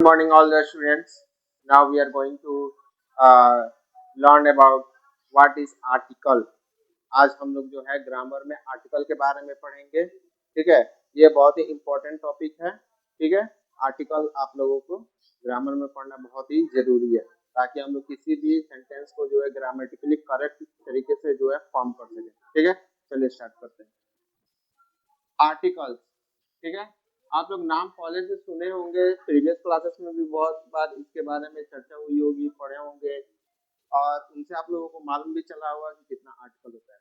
morning, all the students. Now we are going to uh, learn about what is article. आज हम लोग जो है ग्रामर में आर्टिकल के बारे में पढ़ेंगे। ठीक है, ये बहुत ही इम्पोर्टेंट टॉपिक है। ठीक है, आर्टिकल आप लोगों को ग्रामर में पढ़ना बहुत ही जरूरी है ताकि हम लोग किसी भी सेंटेंस को जो है ग्रामेटिकली करेक्ट तरीके से जो है फॉर्म कर सकें। ठीक है, चलिए स्टार्ट करते हैं। आर्टिकल्स, ठीक है, आप लोग नाम पहले से सुने होंगे, प्रीवियस क्लासेस में भी बहुत बार इसके बारे में चर्चा हुई होगी, पढ़े होंगे और उनसे आप लोगों को मालूम भी चला होगा कि कितना आर्टिकल होता है।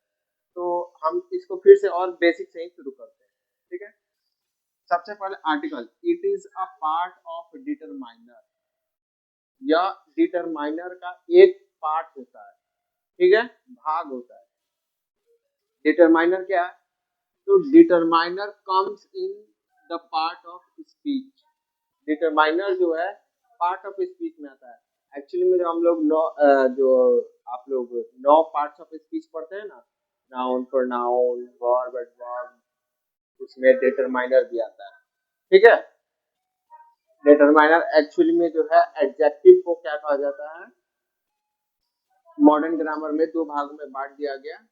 तो हम इसको फिर से और बेसिक से ही शुरू करते हैं। ठीक है, सबसे पहले article, it is a part of determiner. यह डिटरमाइनर का एक पार्ट होता है। ठीक है, भाग होता है। डिटरमाइनर क्या है? तो determiner comes in the part of speech. Determiner जो है पार्ट ऑफ स्पीच में आता है। एक्चुअली में जो हम लोग जो आप लोग 9 पार्ट्स ऑफ स्पीच पढ़ते हैं ना, नाउन, प्रोनाउन, वर्ब, एडवर्ब, उसमें डिटरमाइनर भी आता है। ठीक है, डिटरमाइनर एक्चुअली में जो है एडजेक्टिव को क्या कहा जाता है, मॉडर्न ग्रामर में दो भागों में बांट दिया गया,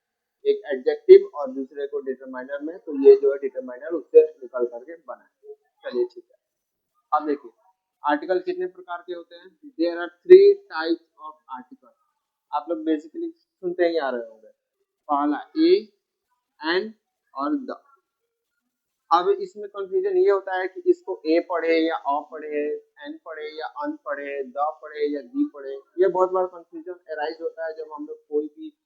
एक एडजेक्टिव और दूसरे को डिटरमाइनर में। तो ये जो है डिटरमाइनर उससे निकल करके बना है। चलिए ठीक है, अब देखिए आर्टिकल कितने प्रकार के होते हैं। There are 3 types of article. आप लोग बेसिकली सुनते ही आ रहे होंगे। पहला ए, एन और द। अब इसमें कंफ्यूजन ये होता है कि इसको ए पढ़े या अ पढ़े, एन पढ़े या अन पढ़े, द पढ़े या दी पढ़े। ये बहुत बार कंफ्यूजन अराइज होता है जब हम लोग कोई भी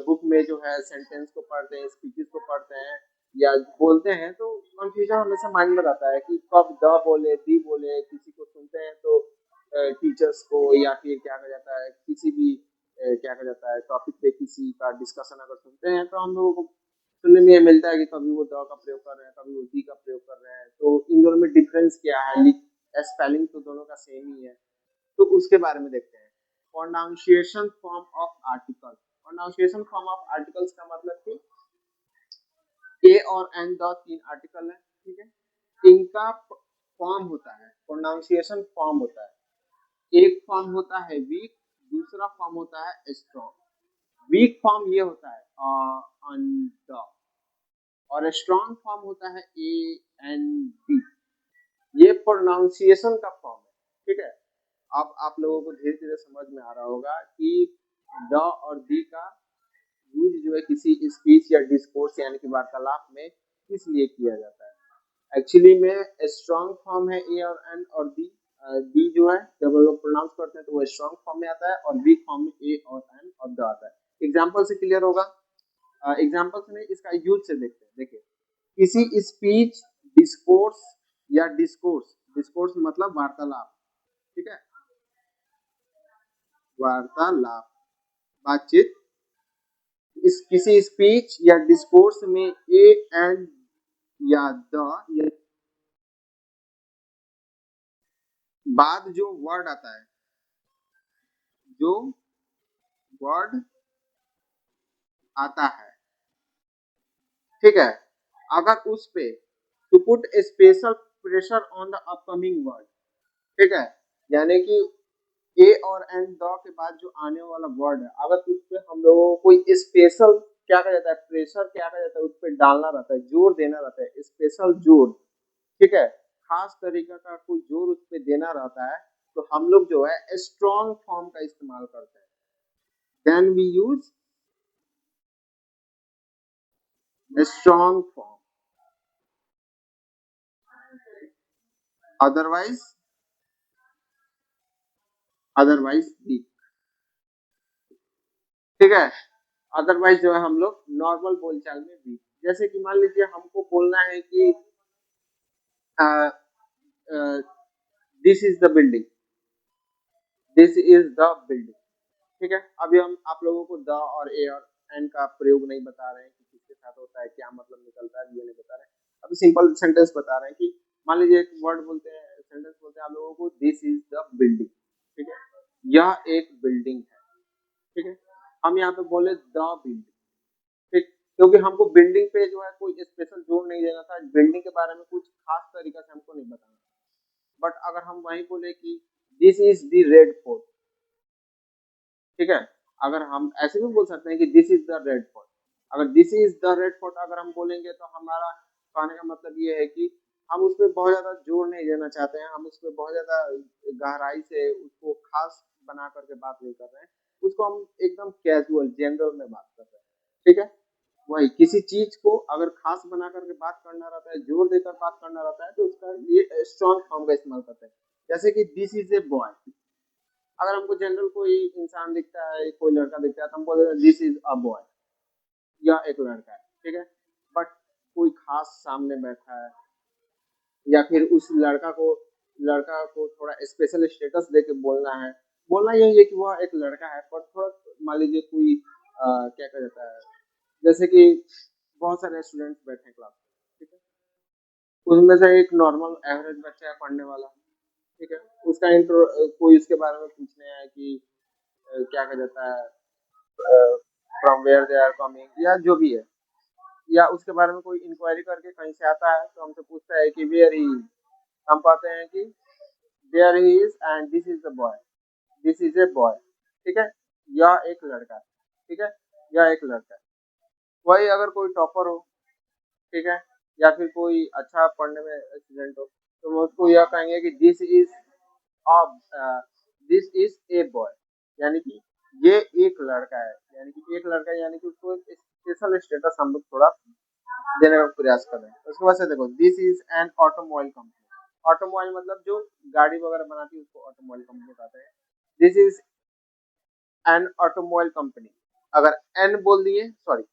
बुक में जो है सेंटेंस को पढ़ते हैं, स्पीचेस को पढ़ते हैं या बोलते हैं, तो कंफ्यूजन हमेशा माइंड में रहता है कि कब द बोले, दी बोले। किसी को सुनते हैं तो टीचर्स को या फिर क्या कहा जाता है, किसी भी क्या कहा जाता है टॉपिक पे किसी का डिस्कशन अगर सुनते हैं तो हम लोगों को सुनने में ये मिलता है कि कभी वो द का प्रयोग कर रहे हैं, कभी वो दी का प्रयोग कर रहे हैं। तो इन दोनों में डिफरेंस क्या है? स्पेलिंग तो दोनों का सेम ही है, तो उसके बारे में देखते हैं। Pronunciation form of article. Pronunciation form of articles का मतलब कि ए और एन द 3 आर्टिकल है। ठीक है, इनका फॉर्म होता है, प्रोनाउंसिएशन फॉर्म होता है। एक फॉर्म होता है वीक, दूसरा फॉर्म होता है स्ट्रॉन्ग। वीक फॉर्म ये होता है अन द, और स्ट्रॉन्ग फॉर्म होता है ए एन डी। ये प्रोनाउंसिएशन का फॉर्म है। ठीक है, अब आप लोगों को धीरे धीरे समझ में आ रहा होगा कि द और दी का यूज जो है किसी स्पीच या डिस्कोर्स यानी कि वार्तालाप में किस लिए किया जाता है। एक्चुअली में स्ट्रॉन्ग फॉर्म है ए और एन, और डी जो है जब हम लोग प्रोनाउंस करते हैं तो वो स्ट्रॉन्ग फॉर्म में आता है, और वीक फॉर्म में ए और एन और द आता है। एग्जाम्पल से क्लियर होगा। एग्जाम्पल से नहीं, इसका यूज से देखते हैं। देखिए, किसी स्पीच, डिस्कोर्स या डिस्कोर्स, डिस्कोर्स मतलब वार्तालाप। ठीक है, वार्तालाप, बातचीत। इस किसी स्पीच या डिस्कोर्स में ए एंड या द या बाद जो वर्ड आता है, जो वर्ड आता है, ठीक है, अगर उस पे to put special pressure on the upcoming word. ठीक है, यानी कि ए और एन द के बाद जो आने वाला वर्ड है, अगर उस पे हम लोगों को कोई स्पेशल क्या कहा जाता है, प्रेशर क्या कहा जाता है, उस पर डालना रहता है, जोर देना रहता है, स्पेशल जोर। ठीक है, खास तरीका का कोई जोर उस पर देना रहता है, तो हम लोग जो है स्ट्रॉन्ग फॉर्म का इस्तेमाल करते हैं। Then we use strong form, otherwise weak. ठीक है, अदरवाइज जो है हम लोग नॉर्मल बोलचाल में वीक। जैसे कि मान लीजिए हमको बोलना है कि this is the building, this is the building. ठीक है, अभी हम आप लोगों को द और ए और एन का प्रयोग नहीं बता रहे हैं कि किसके साथ होता है, क्या मतलब निकलता है, ये नहीं बता रहे हैं। अभी सिंपल सेंटेंस बता रहे हैं कि मान लीजिए एक वर्ड बोलते हैं, सेंटेंस बोलते हैं आप लोगों को, दिस इज द बिल्डिंग। ठीक है, यह एक बिल्डिंग है। ठीक है, हम यहाँ पे बोले द बिल्डिंग। ठीक, क्योंकि हमको बिल्डिंग पे जो है कोई स्पेशल जोर नहीं देना था, बिल्डिंग के बारे में कुछ खास तरीका से हमको नहीं बताना। बट अगर हम वही बोले कि this is the Red fort, ठीक है, अगर हम ऐसे भी बोल सकते हैं कि this is the Red Fort, अगर this is the Red Fort अगर हम बोलेंगे तो हमारा कहने का मतलब ये है कि हम उस पर बहुत ज्यादा जोर नहीं देना चाहते हैं, हम उस पर बहुत ज्यादा गहराई से उसको खास बना करके बात नहीं कर रहे हैं, उसको हम एकदम कैजुअल जनरल में बात कर रहे हैं, ठीक है। वही किसी चीज को अगर खास बना करके बात करना रहता है, जोर देकर बात करना रहता है, तो उसका ये स्ट्रॉन्ग फॉर्म का इस्तेमाल करते हैं। जैसे कि दिस इज ए बॉय, अगर हमको जनरल कोई इंसान दिखता है, कोई लड़का दिखता है, तो हम बोलते हैं दिस इज अ बॉय, यह एक लड़का है, ठीक है। बट कोई खास सामने बैठा है, या फिर उस लड़का को थोड़ा स्पेशल स्टेटस दे के बोलना है, बोलना यही है कि वह एक लड़का है, पर थोड़ा मान लीजिए कोई क्या कहा जाता है, जैसे कि बहुत सारे स्टूडेंट्स बैठे हैं क्लास में, ठीक है, उसमें से एक नॉर्मल एवरेज बच्चा है पढ़ने वाला, ठीक है, उसका इंट्रो कोई उसके बारे में पूछने आया कि क्या कहा जाता है, from where they are coming या जो भी है, या उसके बारे में कोई इंक्वायरी करके कहीं से आता है तो हमसे पूछता है कि वेयर ही, हम कहते हैं कि there he is and this is the boy, this is a boy, ठीक है, यह एक लड़का है, ठीक है, यह एक लड़का है। वही अगर कोई टॉपर हो, ठीक है, या फिर कोई अच्छा पढ़ने में स्टूडेंट हो, तो वो उसको यह कहेंगे कि दिस इज ए बॉय, यानी कि ये एक लड़का है, यानी कि एक लड़का है, यानी कि उसको एक स्पेशल स्टेटस हम लोग थोड़ा देने का प्रयास कर रहे हैं। उसके बाद से देखो this is an automobile company, automobile मतलब जो गाड़ी वगैरह बनाती है उसको ऑटोमोबाइल कंपनी कहते हैं। This is an automobile company, अगर एन बोल दिए, सॉरी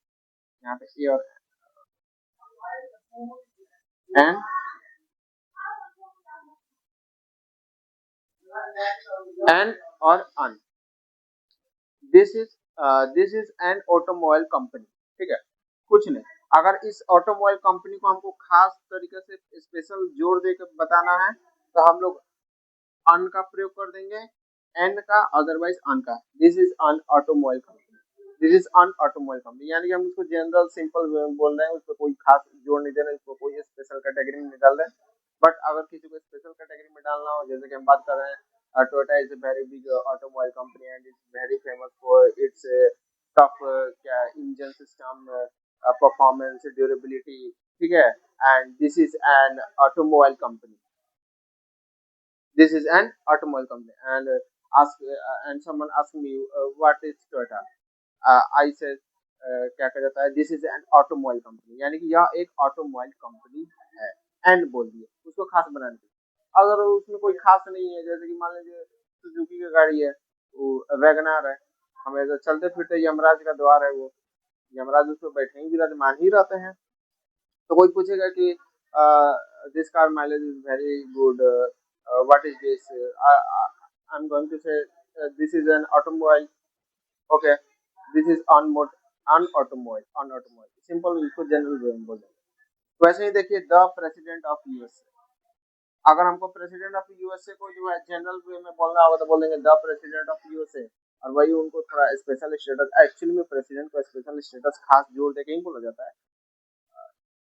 यहाँ पे ए और एन, एन और an, this is an automobile company, ठीक है, कुछ नहीं। अगर इस ऑटोमोबाइल कंपनी को हमको खास तरीके से स्पेशल जोर देकर बताना है तो हम लोग अन का प्रयोग कर देंगे, एन का, अदरवाइज अन का। This is an automobile company, this is an automobile company, यानी कि हम उसको जनरल सिंपल बोल रहे हैं, उसको कोई खास जोड़ नहीं दे रहे, उसको कोई स्पेशल कैटेगरी में निकाल रहे हैं। बट अगर किसी को स्पेशल कैटेगरी में डालना हो, जैसे कि हम बात कर रहे हैं Toyota is a very big automobile company and it's very famous for its tough क्या इंजन सिस्टम, परफॉर्मेंस, ड्यूरेबिलिटी, ठीक है, and this is an automobile company, this is an automobile company, and ask and someone asked me what is Toyota, I said क्या कहा जाता है, this is an automobile company, यानी कि यह एक ऑटोमोबाइल कंपनी है, एंड बोल दिए उसको खास बनाने के लिए। अगर उसमें कोई खास नहीं है, जैसे कि मान लीजिए सुजुकी की गाड़ी है, वो वैगनार है, हमें तो चलते फिरते यमराज का द्वार है वो, यमराज उसमें बैठे ही विराजमान ही रहते हैं। तो कोई पूछेगा कि this car mileage is very good, what is this, I am going to say this is an automobile, okay, this is an automobile simple, इसको जनरल वे में बोलेंगे। वैसे ही देखिए द प्रेसिडेंट ऑफ यूएसए, अगर हमको प्रेसिडेंट ऑफ यूएसए को जो है जनरल वे में बोलना होगा तो बोलेंगे द प्रेसिडेंट ऑफ यूएसए, और वही उनको थोड़ा स्पेशल स्टेटस, एक्चुअली में प्रेसिडेंट को स्पेशल स्टेटस खास जोर देके ही बोला जाता है,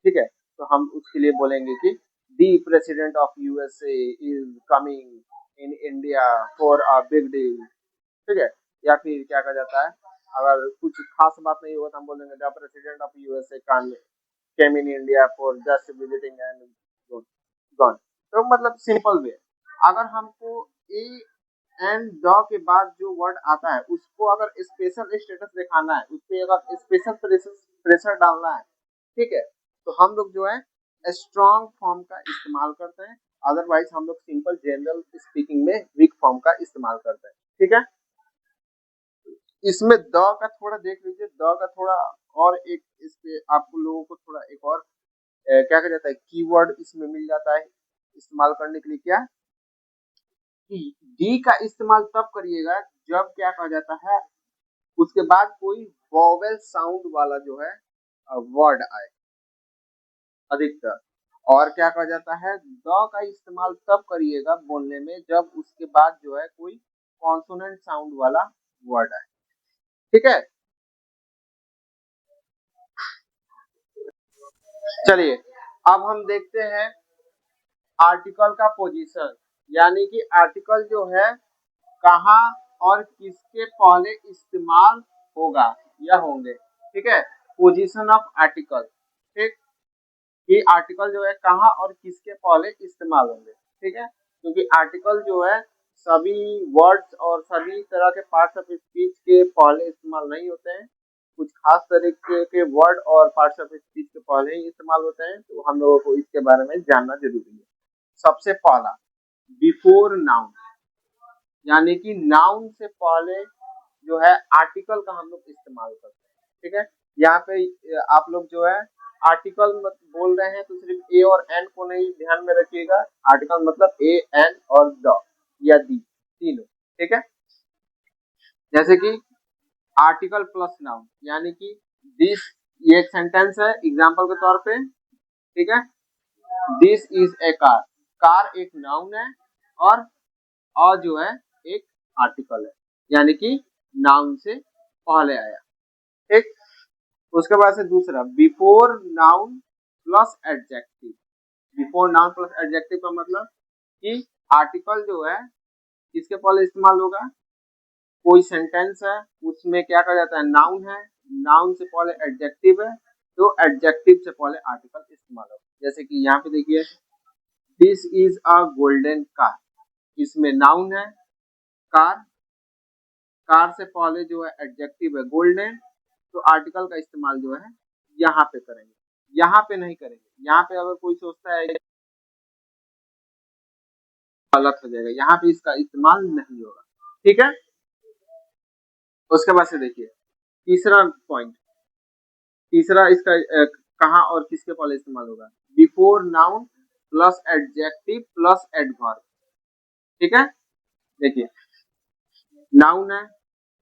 ठीक है। तो हम उसके लिए बोलेंगे कि दी president of USA is coming in India for a big deal, ठीक है। या फिर क्या कहा जाता है, अगर कुछ खास बात नहीं होगा तो हम बोलेंगे the president of USA came in India for just visiting and gone. तो मतलब सिंपल वे, अगर हमको ए एंड द के बाद जो वर्ड आता है उसको अगर स्पेशल स्टेटस दिखाना है, उस पर अगर स्पेशल प्रेशर डालना है, ठीक है, तो हम लोग जो है स्ट्रॉन्ग फॉर्म का इस्तेमाल करते हैं, अदरवाइज हम लोग सिंपल जनरल स्पीकिंग में वीक फॉर्म का इस्तेमाल करते हैं, ठीक है। इसमें द का थोड़ा देख लीजिए, द का थोड़ा और एक इस पे आप लोगों को थोड़ा एक और क्या कहा जाता है कीवर्ड इसमें मिल जाता है इस्तेमाल करने के लिए, क्या कि डी का इस्तेमाल तब करिएगा जब क्या कहा जाता है उसके बाद कोई वॉवेल साउंड वाला जो है वर्ड आए अधिकतर, और क्या कहा जाता है द का इस्तेमाल तब करिएगा बोलने में जब उसके बाद जो है कोई कॉन्सोनेंट साउंड वाला वर्ड आए, ठीक है। चलिए अब हम देखते हैं आर्टिकल का पोजीशन, यानी कि आर्टिकल जो है कहाँ और किसके पहले इस्तेमाल होगा या होंगे, ठीक है। पोजीशन ऑफ आर्टिकल, ठीक, कि आर्टिकल जो है कहाँ और किसके पहले इस्तेमाल होंगे, ठीक है। क्योंकि आर्टिकल जो है सभी वर्ड्स और सभी तरह के पार्ट्स ऑफ स्पीच के पहले इस्तेमाल नहीं होते हैं, कुछ खास तरीके के वर्ड और पार्ट्स ऑफ स्पीच के पहले ही इस्तेमाल होते हैं, तो हम लोगों को इसके बारे में जानना जरूरी है। सबसे पहला बिफोर नाउन, यानी कि नाउन से पहले जो है आर्टिकल का हम लोग इस्तेमाल करते हैं, ठीक है। यहाँ पे आप लोग जो है आर्टिकल बोल रहे हैं तो सिर्फ ए और एन को नहीं ध्यान में रखिएगा, आर्टिकल मतलब ए एन और द या दी तीनों, ठीक है। जैसे कि आर्टिकल प्लस नाउन, यानी कि दिस, ये एक सेंटेंस है एग्जांपल के तौर पे, ठीक है। This is A car, car एक नाउन है और जो है एक आर्टिकल है, यानी कि नाउन से पहले आया, ठीक। उसके बाद से दूसरा before noun plus adjective. Before noun plus adjective का मतलब कि आर्टिकल जो है किसके पहले इस्तेमाल होगा, कोई सेंटेंस है उसमें क्या कहा जाता है, नाउन है, नाउन से पहले एडजेक्टिव है, तो एडजेक्टिव से पहले आर्टिकल इस्तेमाल होगा। जैसे कि यहाँ पे देखिए this is a golden car, इसमें नाउन है कार, कार से पहले जो है एडजेक्टिव है गोल्डन, तो आर्टिकल का इस्तेमाल जो है यहाँ पे करेंगे, यहाँ पे नहीं करेंगे। यहाँ पे अगर कोई सोचता है गलत हो जाएगा, यहाँ पे इसका इस्तेमाल नहीं होगा, ठीक है। उसके बाद से देखिए तीसरा पॉइंट, तीसरा इसका कहाँ और किसके पहले इस्तेमाल होगा, before noun plus adjective plus adverb, ठीक है। देखिए नाउन है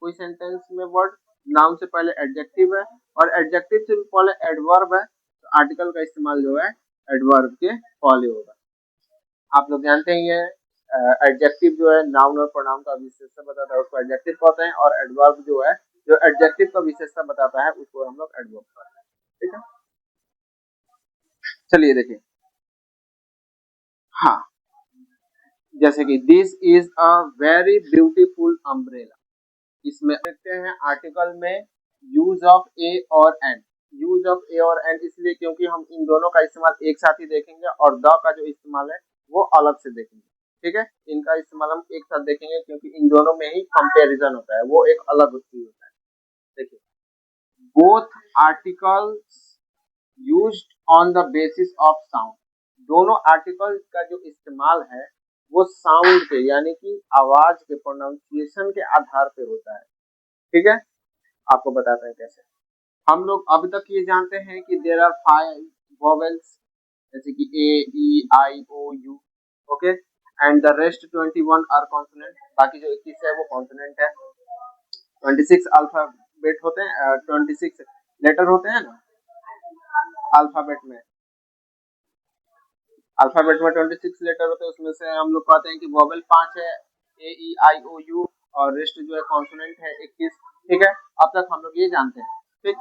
कोई सेंटेंस में वर्ड, नाउन से पहले एडजेक्टिव है और एडजेक्टिव से भी पहले एडवर्ब है, तो आर्टिकल का इस्तेमाल जो है एडवर्ब के पहले होगा। आप लोग जानते ही है एडजेक्टिव जो है नाउन और प्रोनाउन का विशेषता बताता है उसको एडजेक्टिव कहते हैं, और एडवर्ब जो है जो एडजेक्टिव का विशेषता बताता है उसको हम लोग एडवर्ब कहते हैं, ठीक है। चलिए देखिए, हाँ, जैसे कि this is a very beautiful umbrella, इसमें देखते हैं आर्टिकल में यूज ऑफ ए और एन। यूज ऑफ ए और एन इसलिए क्योंकि हम इन दोनों का इस्तेमाल एक साथ ही देखेंगे और द का जो इस्तेमाल है वो अलग से देखेंगे, ठीक है। इनका इस्तेमाल हम एक साथ देखेंगे क्योंकि इन दोनों में ही कंपैरिजन होता है, वो एक अलग चीज होता है। देखिए both articles used on the basis of sound, दोनों आर्टिकल का जो इस्तेमाल है वो साउंड पे यानी कि आवाज के प्रोनाउंसिएशन के आधार पे होता है, ठीक है। आपको बताते हैं कैसे। हम लोग अब तक ये जानते हैं कि देयर आर 5 वोवेल्स, जैसे कि A E I O U, okay, and the rest 21 are consonant, बाकी जो 21 है वो कॉन्सोनेंट है। 26 अल्फाबेट होते हैं, 26 लेटर होते हैं ना अल्फाबेट में, अल्फाबेट में 26 लेटर होते हैं, उसमें से हम लोग कहते हैं कि वोवेल 5 है, ए ई आई ओ यू, और रेस्ट जो है कॉन्सोनेंट है 21, ठीक है। अब तक हम लोग ये जानते हैं, ठीक।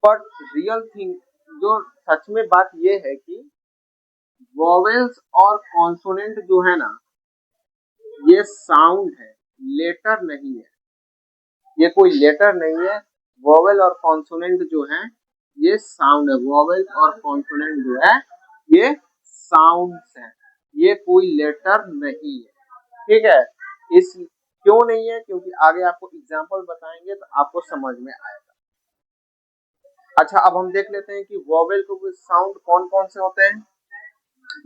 पर रियल थिंग जो सच में बात ये है कि वोवेल्स और कॉन्सोनेंट जो है ना ये साउंड है, लेटर नहीं है, ये कोई लेटर नहीं है। वोवेल और कॉन्सोनेंट जो है ये साउंड है, वोवेल और कॉन्सोनेंट जो है ये साउंड्स हैं, ये कोई लेटर नहीं है, ठीक है। इस क्यों नहीं है, क्योंकि आगे आपको एग्जांपल बताएंगे तो आपको समझ में आएगा। अच्छा अब हम देख लेते हैं कि वोवेल को साउंड कौन कौन से होते हैं।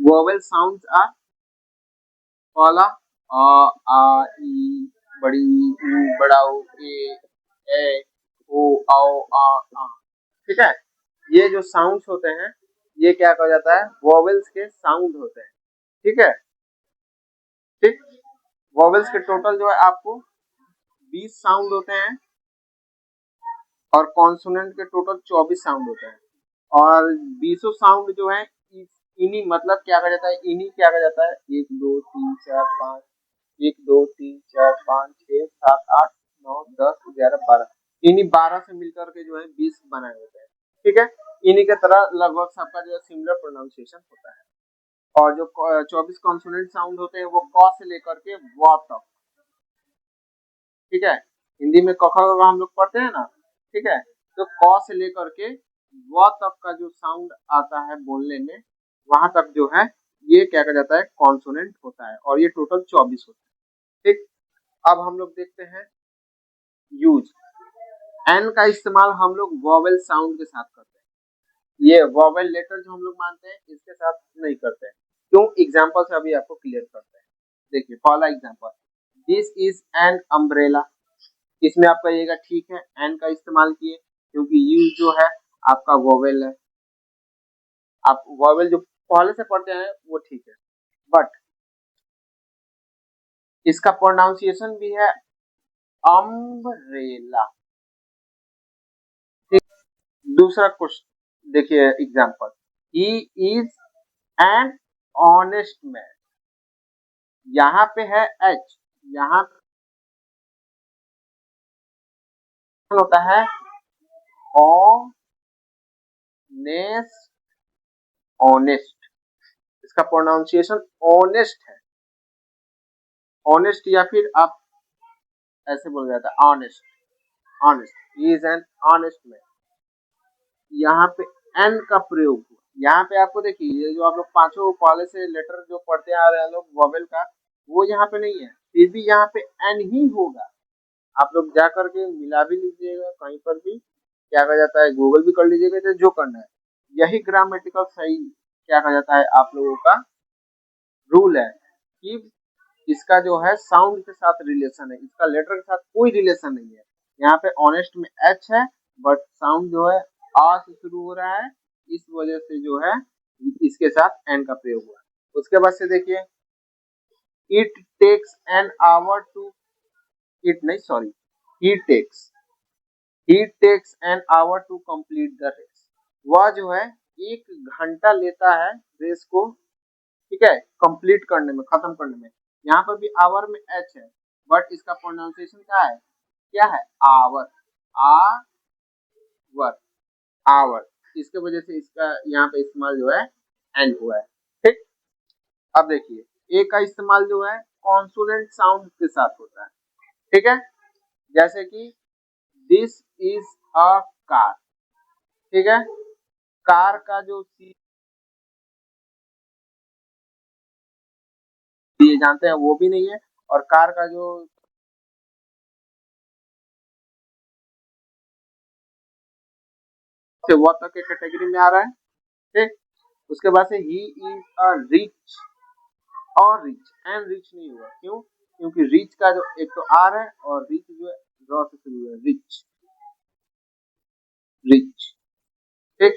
वोवेल साउंड्स आर पहला अ आ ई, बड़ी ऊ, बड़ा ऊ, ए ओ आओ आ, ठीक है। ये जो साउंड्स होते हैं ये क्या कहा जाता है, वोवेल्स के साउंड होते हैं, ठीक है, ठीक। वोवेल्स के टोटल जो है आपको 20 साउंड होते हैं और कॉन्सोनेंट के टोटल 24 साउंड होते हैं, और 20 साउंड जो है इन्हीं मतलब क्या कहा जाता है, इन्हीं क्या कहा जाता है 1 2 3 4 5, 1 2 3 4 5 6 7 8 9 10 11 12, इन्हीं 12 से मिलकर के जो है 20 बनाए होते हैं, ठीक है। इन्हीं के तरह लगभग सबका जो है सिमिलर प्रोनाउंसिएशन होता है। और जो 24 कॉन्सोनेंट साउंड होते हैं वो क से लेकर के व तक, ठीक है। हिंदी में क ख ग घ हम लोग पढ़ते हैं ना, ठीक है। तो क से लेकर के व तक का जो साउंड आता है बोलने में, वहां तक जो है ये क्या कहा जाता है, कॉन्सोनेंट होता है, और ये टोटल 24 होता है, ठीक। अब हम लोग देखते हैं यूज। एन का इस्तेमाल हम लोग वॉवेल साउंड के साथ करते हैं, ये वॉवेल लेटर जो हम लोग मानते हैं इसके साथ नहीं करते हैं। क्यों? एग्जाम्पल से अभी आपको क्लियर करते हैं। देखिए पहला example, this is an umbrella. इसमें आप कहिएगा ठीक है, एन का इस्तेमाल किए क्योंकि यू जो है आपका वोवेल है, आप वोवेल जो पहले से पढ़ते हैं वो ठीक है, बट इसका प्रोनाउंसिएशन भी है अम्ब्रेला। दूसरा क्वेश्चन देखिए example, he is an honest man. यहाँ पे है एच, यहाँ होता है ऑनेस्ट, ऑनेस्ट, इसका प्रोनाउंसिएशन ऑनेस्ट है, ऑनेस्ट, या फिर आप ऐसे बोल जाता है honest, honest, he is an honest man. यहाँ पे एन का प्रयोग हुआ, यहाँ पे आपको देखिए ये जो आप लोग पांचों पहले से लेटर जो पढ़ते आ रहे हैं लोग वोवेल का, वो यहाँ पे नहीं है, फिर भी यहाँ पे एन ही होगा। आप लोग जा करके मिला भी लीजिएगा, कहीं पर भी क्या कहा जाता है गूगल भी कर लीजिएगा, तो जो करना है यही ग्रामेटिकल सही क्या कहा जाता है आप लोगों का रूल है कि इसका जो है साउंड के साथ रिलेशन है, इसका लेटर के साथ कोई रिलेशन नहीं है। यहाँ पे ऑनेस्ट में एच है, बट साउंड जो है आ से शुरू हो रहा है, इस वजह से जो है इसके साथ एन का प्रयोग हुआ है। उसके बाद से देखिए, it takes an hour to, it नहीं sorry, he takes, he takes an hour to complete the race. वह जो है 1 घंटा लेता है रेस को, ठीक है, कंप्लीट करने में, खत्म करने में। यहाँ पर भी आवर में एच है, बट इसका प्रोनाउंसिएशन क्या है आवर, आवर, आवर, इसके वजह से इसका यहाँ पे इस्तेमाल जो है एंड हुआ है, ठीक। अब देखिए ए का इस्तेमाल जो है कॉन्सोनेंट साउंड के साथ होता है, ठीक है। जैसे कि दिस इज अ कार, ठीक है, कार का जो सी ये जानते हैं वो भी नहीं है, और कार का जो से वो तक के कैटेगरी में आ रहा है, ठीक। उसके बाद से ही इज अ रिच, और रिच एंड रिच नहीं हुआ, क्यों? क्योंकि रिच का जो एक तो आर है और रिच जो है रॉ से शुरू है, रिच, रिच, ठीक।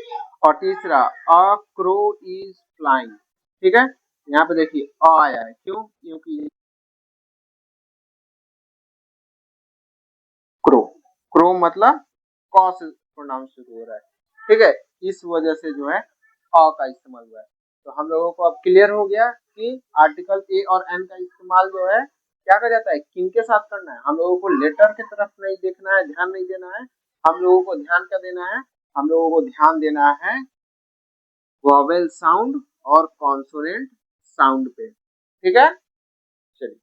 और तीसरा, अ क्रो इज फ्लाइंग, ठीक है। यहाँ पे देखिए अ आया है, क्यों? क्योंकि क्रो, क्रो मतलब क से प्रोनाउंस शुरू हो रहा है, ठीक है, इस वजह से जो है अ का इस्तेमाल हुआ है। तो हम लोगों को अब क्लियर हो गया कि आर्टिकल ए और एन का इस्तेमाल जो है क्या कहा जाता है, किनके साथ करना है। हम लोगों को लेटर की तरफ नहीं देखना है, ध्यान नहीं देना है, हम लोगों को ध्यान क्या देना है, हम लोगों को ध्यान देना है वोवेल साउंड और कॉन्सोनेंट साउंड पे, ठीक है। चलिए।